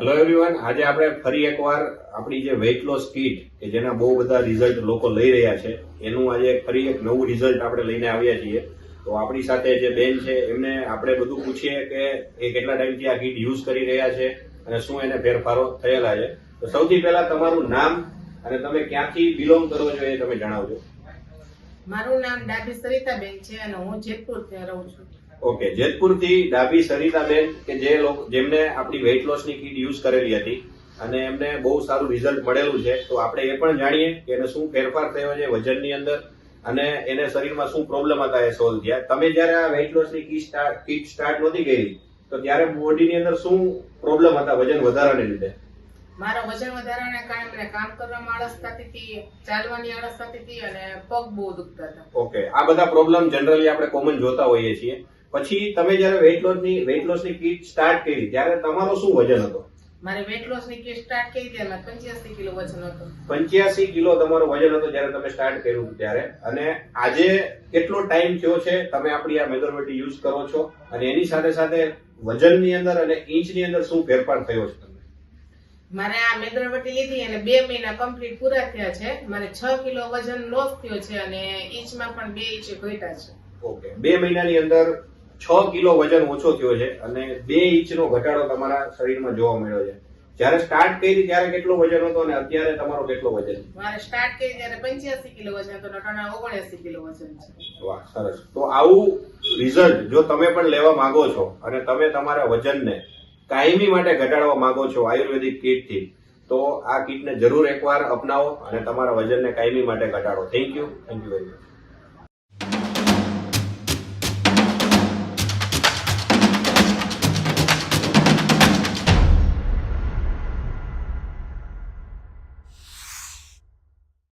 Hello everyone, આજે આપણે ફરી એકવાર આપણી જે વેઇટ લોસ કીટ કે જેના બહુ બધા રિઝલ્ટ લોકો લઈ રહ્યા છે એનું આજે ફરી એક નવું રિઝલ્ટ આપણે લઈને આવ્યા છીએ. તો આપણી સાથે જે બેન છે એમને આપણે બધું પૂછીએ કે એ કેટલા ટાઈમથી આ કીટ યુઝ કરી રહ્યા છે અને શું એને ફેરફારો થયેલા છે. તો સૌથી પહેલા તમારું નામ અને તમે ક્યાંથી બિલોંગ કરો છો એ તમે જણાવજો. મારું નામ ડાભી સરિતાબેન છે અને હું જેતપુર રહું છું. ઓકે, જેતપુરથી ડાભી સરિતાબેન કે જે લોકો જેમને આપણી વેઇટ લોસની કીટ યુઝ કરેલી હતી અને એમને બહુ સારું રિઝલ્ટ મળેલું છે. તો આપણે એ પણ જાણીએ કે એને શું ફેરફાર થયો છે વજનની અંદર અને એને શરીરમાં શું પ્રોબ્લેમ હતા એ સોલ્વ થયા. તમે જયારે આ વેઇટ લોસની કીટ સ્ટાર્ટ નહોતી કરી તો ત્યારે બોડીની અંદર શું પ્રોબ્લેમ હતા વજન વધારાને લીધે? મારો વજન વધારાના કારણે મને કામ કરવામાં આળસ થતી હતી, ચાલવાની આળસ થતી હતી અને પગ બહુ દુખતા હતા. ઓકે, આ બધા પ્રોબ્લેમ જનરલી આપણે કોમન જોતા હોઈએ છીએ. પછી તમે જયારે વેઇટ લોસની કીટ સ્ટાર્ટ કરી ત્યારે તમારો શું વજન હતો? મારે વેઇટ લોસ ની કીટ સ્ટાર્ટ કરી ત્યારે 85 કિલો વજન હતું. 85 કિલો તમારો વજન હતું જયારે તમે સ્ટાર્ટ કર્યું ત્યારે. અને આજે કેટલો ટાઈમ થયો છે તમે આપણી આ મેઝરમેન્ટ યુઝ કરો છો અને એની સાથે સાથે વજનની અંદર અને ઇંચની અંદર શું ફેરફાર થયો છે? મારે આ મેદરવટી લીધી અને 2 મહિના કમ્પ્લીટ પૂરા થયા છે. મારે 6 કિલો વજન લોસ થયો છે અને ઇંચમાં પણ 2 ઇંચ ઘટ્યા છે. ઓકે, 2 મહિનાની અંદર 6 કિલો વજન ઓછો થયો છે અને 2 ઇંચનો ઘટાડો તમારા શરીરમાં જોવા મળ્યો છે. જયારે સ્ટાર્ટ કરી ત્યારે કેટલો વજન હતો અને અત્યારે તમારો કેટલો વજન? મારે સ્ટાર્ટ કરી ત્યારે 85 કિલો વજન હતો, નટાણા 79 કિલો વજન છે. વાહ, સરસ. તો આવું રિઝલ્ટ જો તમે પણ લેવા માંગો છો અને તમે તમારા વજનને કાયમી માટે ઘટાડવા માંગો છો આયુર્વેદિક કીટથી, તો આ કીટને જરૂર એકવાર અપનાવો અને તમારા વજનને કાયમી માટે ઘટાડો. Thank you very much.